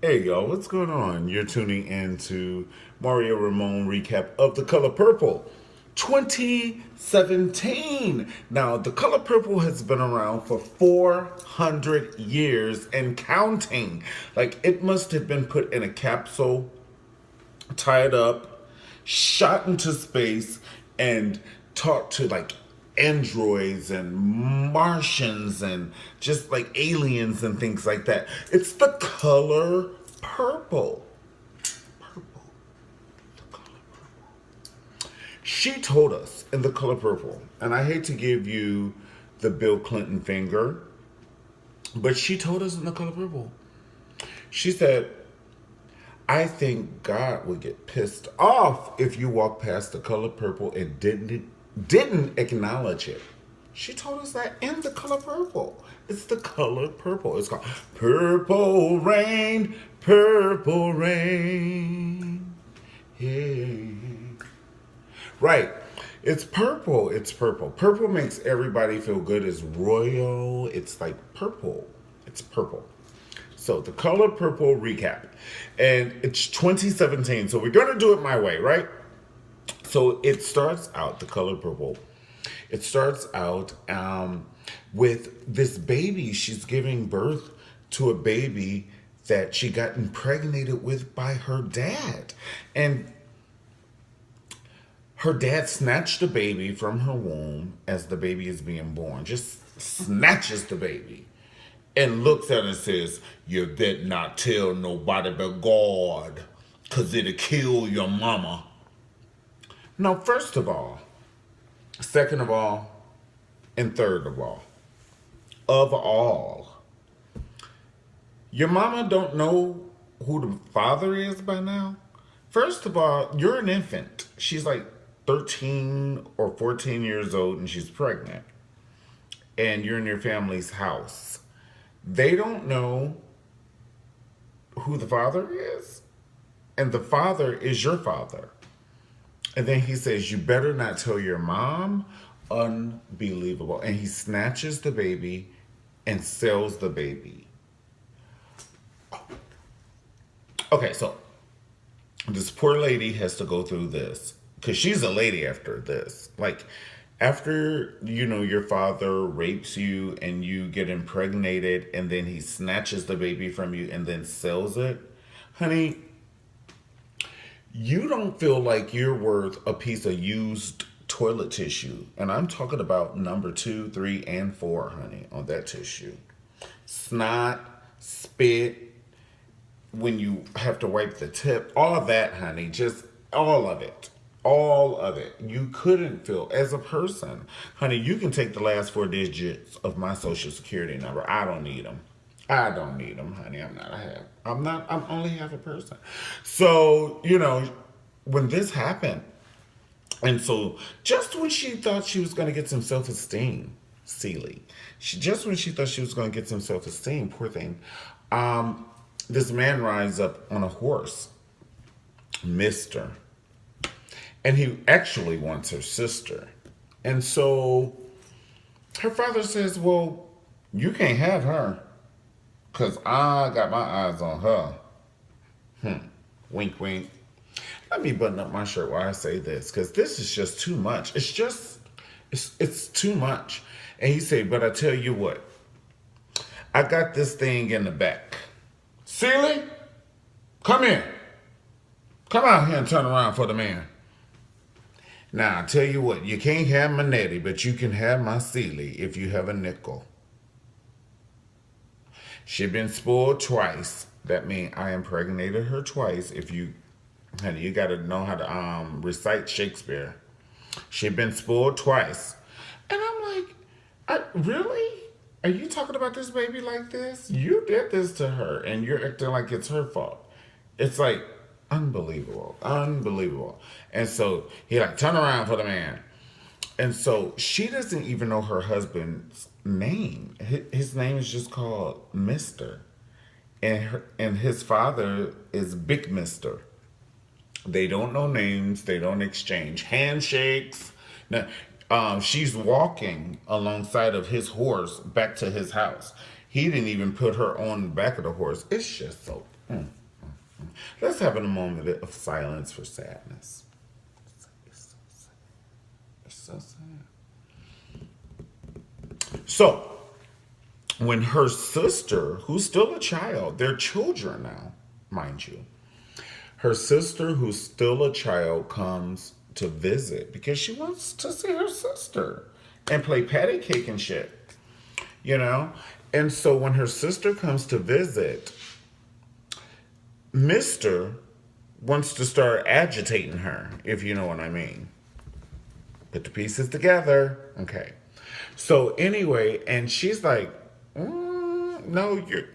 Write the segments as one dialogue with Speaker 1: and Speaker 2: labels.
Speaker 1: Hey y'all, what's going on? You're tuning in to Mario Ramone recap of The Color Purple 2017. Now, The Color Purple has been around for 400 years and counting. Like, it must have been put in a capsule, tied up, shot into space, and taught to like androids and Martians and just like aliens and things like that. It's the color purple. Purple. The color purple. She told us in the color purple, and I hate to give you the Bill Clinton finger, but she told us in the color purple. She said, I think God would get pissed off if you walk past the color purple and didn't acknowledge it. She told us that in the color purple. It's the color purple. It's called Purple Rain. Yeah. Right. It's purple. It's purple. Purple makes everybody feel good. It's royal. It's like purple. It's purple. So the color purple recap. And it's 2017. So we're going to do it my way, right? So it starts out, the color purple. It starts out with this baby. She's giving birth to a baby that she got impregnated with by her dad. And her dad snatched the baby from her womb as the baby is being born. Just snatches the baby and looks at her and says, You bet not tell nobody but God, because it'll kill your mama. Now, first of all, second of all, and third of all, your mama don't know who the father is by now? First of all, you're an infant. She's like 13 or 14 years old and she's pregnant. And you're in your family's house. They don't know who the father is. And the father is your father. And then he says, You better not tell your mom. Unbelievable. And he snatches the baby and sells the baby. Okay, so this poor lady has to go through this because she's a lady after this. Like, after, your father rapes you and you get impregnated and then he snatches the baby from you and then sells it, honey, you don't feel like you're worth a piece of used toilet tissue. And I'm talking about number 2, 3, and 4, honey, on that tissue. Snot, spit, when you have to wipe the tip, all of that, honey, just all of it. All of it. You couldn't feel as a person. Honey, you can take the last 4 digits of my social security number. I don't need them. I don't need them, honey. I'm only half a person. So, when this happened, and so just when she thought she was going to get some self-esteem, Celie, just when she thought she was going to get some self-esteem, poor thing, this man rides up on a horse, Mister. And he actually wants her sister. And so her father says, Well, you can't have her because I got my eyes on her. Wink, wink. Let me button up my shirt while I say this because this is just too much. It's too much. And he said, But I tell you what, I got this thing in the back. Celie, come here. Come out here and turn around for the man. Now, I tell you what, you can't have my Nettie, but you can have my Celie if you have a nickel. She been spoiled twice. That means I impregnated her twice. Honey, you got to know how to recite Shakespeare. She been spoiled twice. And I'm like, really? Are you talking about this baby like this? You did this to her, and you're acting like it's her fault. It's like, unbelievable, unbelievable. And so he like, turn around for the man. And so she doesn't even know her husband's name. His name is just called Mister. And his father is Big Mister. They don't know names. They don't exchange handshakes. Now, she's walking alongside of his horse back to his house. He didn't even put her on the back of the horse. It's just so Let's have a moment of silence for sadness. It's so sad. It's so sad. So, when her sister, who's still a child, they're children now, mind you, her sister, who's still a child, comes to visit because she wants to see her sister and play patty cake and shit, you know? And so when her sister comes to visit, Mr. wants to start agitating her, if you know what I mean. Put the pieces together. Okay. So anyway, and she's like, no, you're.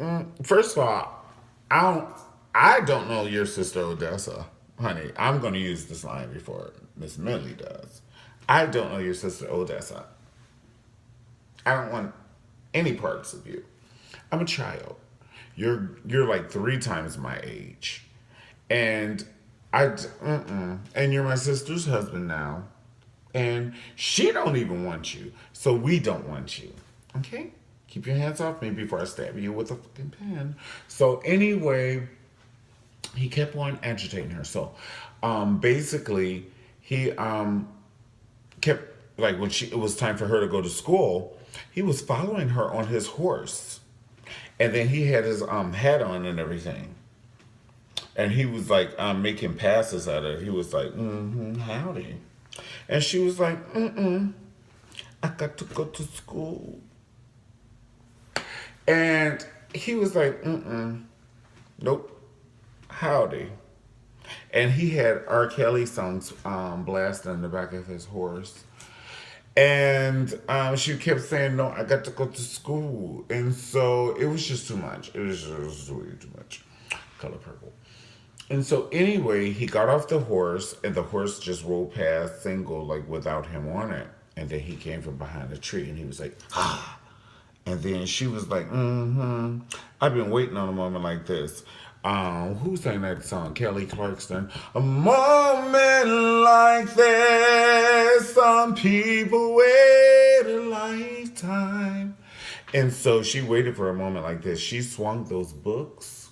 Speaker 1: First of all, I don't. I don't know your sister Odessa, honey. I'm going to use this line before Miss Millie does. I don't know your sister Odessa. I don't want any parts of you. I'm a child. You're like 3 times my age, and and you're my sister's husband now, and she don't even want you, so we don't want you. Okay, keep your hands off me before I stab you with a fucking pen. So anyway, he kept on agitating her. So basically, he kept like when it was time for her to go to school, he was following her on his horse. And then he had his hat on and everything. And he was like making passes at her. He was like, howdy. And she was like, I got to go to school. And he was like, nope, howdy. And he had R. Kelly songs blasting in the back of his horse. And she kept saying, no, I got to go to school. And so it was just too much. It was just way too much. Color purple. And so anyway, he got off the horse, and the horse just rolled past single, like without him on it. And then he came from behind a tree, and he was like, ah. And then she was like, I've been waiting on a moment like this. Who sang that song? Kelly Clarkson. A moment like this, some people wait a lifetime. And so she waited for a moment like this. She swung those books,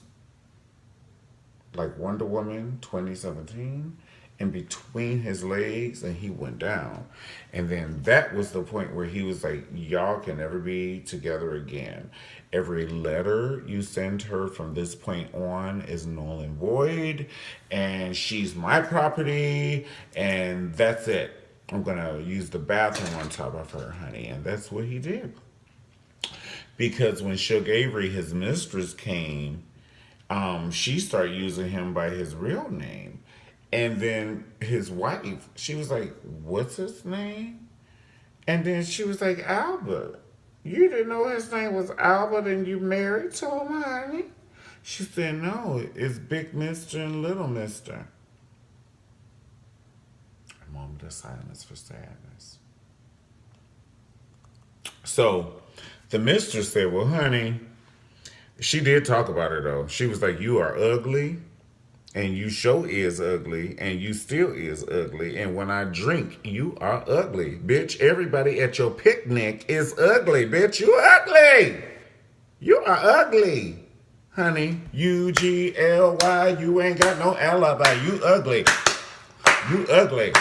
Speaker 1: like Wonder Woman 2017, in between his legs, and he went down. And then that was the point where he was like, y'all can never be together again. Every letter you send her from this point on is null and void, and she's my property, and that's it. I'm gonna use the bathroom on top of her, honey. And that's what he did. Because when Suge Avery, his mistress, came, she started using him by his real name. And then his wife, she was like, what's his name? And then she was like, Albert. You didn't know his name was Albert and you married to him, honey? She said, no, it's Big Mister and Little Mister. A moment of silence for sadness. So the mistress said, well, honey, she did talk about her though. She was like, you are ugly. And you show is ugly, and you still is ugly. And when I drink, you are ugly. Bitch, everybody at your picnic is ugly. Bitch, you ugly. You are ugly. Honey, UGLY, you ain't got no alibi. You ugly. You ugly.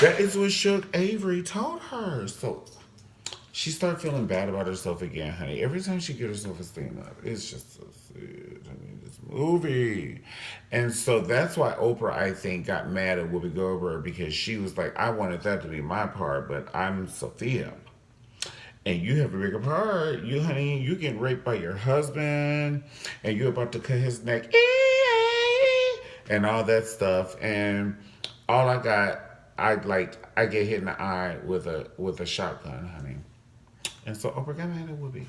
Speaker 1: That is what Suge Avery told her. So she started feeling bad about herself again, honey. Every time she gets herself esteem up, it's just so sad. I mean, this movie. And so that's why Oprah, I think, got mad at Whoopi Goldberg, because she was like, I wanted that to be my part, but I'm Sophia. And you have a bigger part. You, honey, you getting raped by your husband, and you're about to cut his neck, and all that stuff. And all I got, I get hit in the eye with a shotgun, honey. And so Oprah got mad at Whoopi.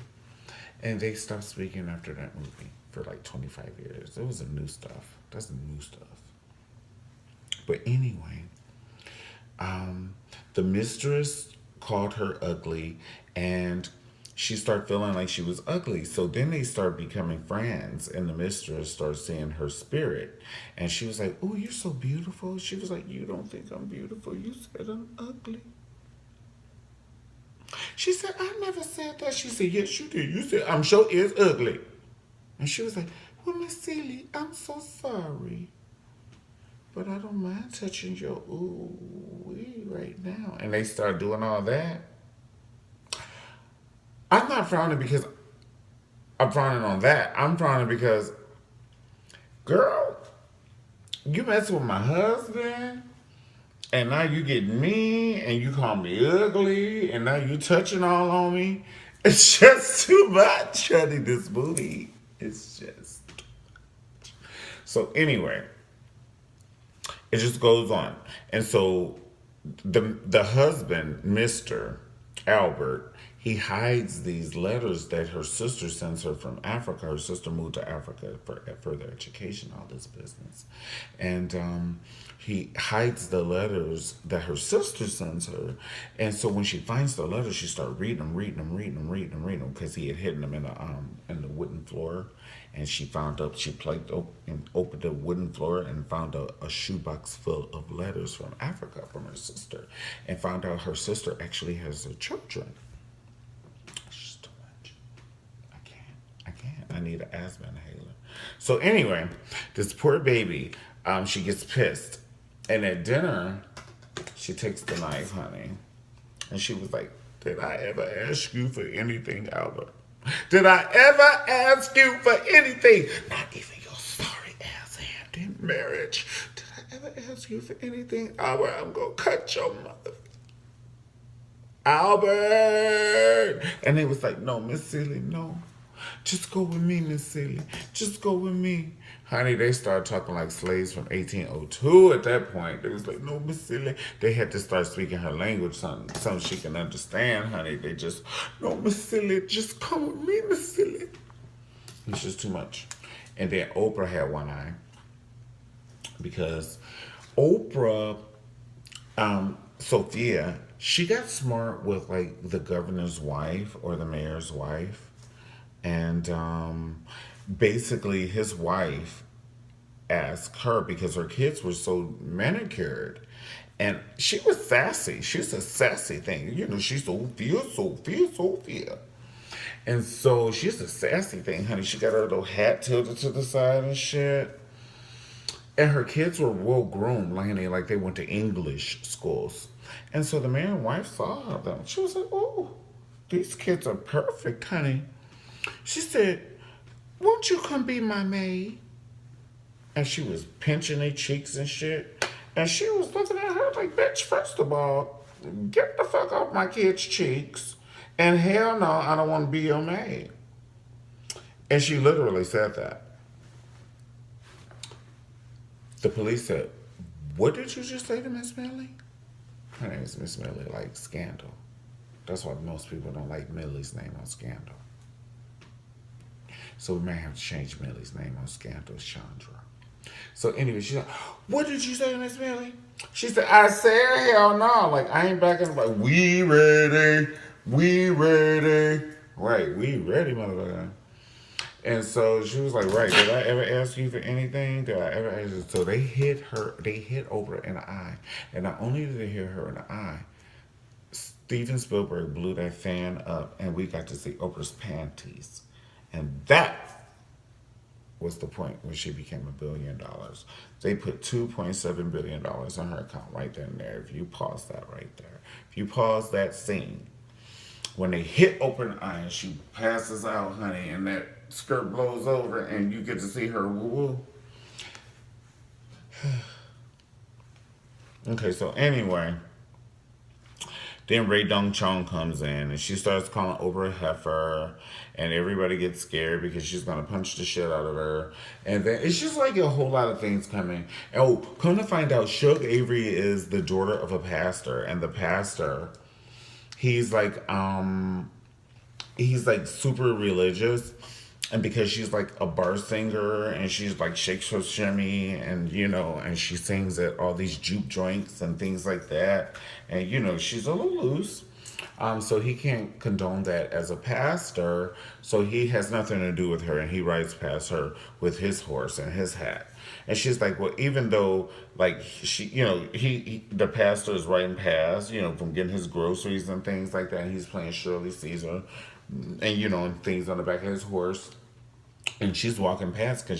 Speaker 1: And they stopped speaking after that movie for like 25 years. It was the new stuff. That's the new stuff. But anyway, the mistress called her ugly, and she started feeling like she was ugly. So then they started becoming friends, and the mistress started seeing her spirit. And she was like, oh, you're so beautiful. She was like, you don't think I'm beautiful. You said I'm ugly. She said, I never said that. She said, yes, you did. You said, I'm sure it's ugly. And she was like, Well, Miss Celie, I'm so sorry, but I don't mind touching your ooh wee right now. And they start doing all that. I'm not frowning because I'm frowning on that. I'm frowning because, girl, you messing with my husband, and now you get me, and you call me ugly, and now you touching all on me. It's just too much, honey. This movie, it's just so. Anyway, it just goes on, and so the husband, Mister Albert, he hides these letters that her sister sends her from Africa. Her sister moved to Africa for further education, all this business. And he hides the letters that her sister sends her. And so when she finds the letters, she starts reading them, reading them, because he had hidden them in the wooden floor. And she found out, she plugged open and opened the wooden floor and found a shoebox full of letters from Africa from her sister. And found out her sister actually has her children. It's just too much. I can't. I need an asthma inhaler. So anyway, this poor baby, she gets pissed. And at dinner, she takes the knife, honey. And she was like, did I ever ask you for anything, Albert? Did I ever ask you for anything? Not even your sorry ass hand in marriage. Did I ever ask you for anything? Albert, I'm going to cut your mother. Albert! And they was like, no, Miss Celie, no. Just go with me, Miss Celie. Just go with me. Honey, they started talking like slaves from 1802 at that point. They was like, no, Miss Celie. They had to start speaking her language, something she can understand, honey. They just, no, Miss Celie, just come with me, Miss Celie. It's just too much. And then Oprah had one eye. Because Oprah, Sophia, she got smart with like the governor's wife or the mayor's wife. And basically, his wife asked her because her kids were so manicured. And she was sassy. She's a sassy thing. You know, she's Sophia, Sophia, Sophia. And so she's a sassy thing, honey. She got her little hat tilted to the side and shit. And her kids were well groomed, like they went to English schools. And so the man and wife saw them. She was like, oh, these kids are perfect, honey. She said, won't you come be my maid? And she was pinching their cheeks and shit. And she was looking at her like, bitch, first of all, get the fuck off my kid's cheeks. And hell no, I don't want to be your maid. And she literally said that. The police said, what did you just say to Miss Millie? Her name is Miss Millie, like Scandal. That's why most people don't like Millie's name on Scandal. So we may have to change Millie's name on Scandal, Chandra. So anyway, she's like, what did you say to Miss Millie? She said, I said hell no. Like, I ain't backing. Like, we ready. We ready. Right, we ready, motherfucker. And so she was like, right, did I ever ask you for anything? Did I ever ask you? So they hit Oprah in the eye. And not only did they hit her in the eye, Steven Spielberg blew that fan up and we got to see Oprah's panties. And that was the point where she became $1 billion. They put $2.7 billion on her account right then and there. If you pause that right there. If you pause that scene, when they hit Oprah in the eye and she passes out, honey, and that skirt blows over and you get to see her woo-woo. Okay, so anyway, then Ray Dong Chong comes in and she starts calling Oprah a heifer, and everybody gets scared because she's gonna punch the shit out of her. And then it's just like a whole lot of things coming. Oh, come to find out, Suge Avery is the daughter of a pastor, and the pastor, he's like super religious. And because she's like a bar singer and she's like shakes her shimmy and and she sings at all these juke joints and things like that. And she's a little loose. So he can't condone that as a pastor. So he has nothing to do with her and he rides past her with his horse and his hat. And she's like, well, even though like the pastor is riding past, from getting his groceries and things like that, and he's playing Shirley Caesar and and things on the back of his horse. and she's walking past because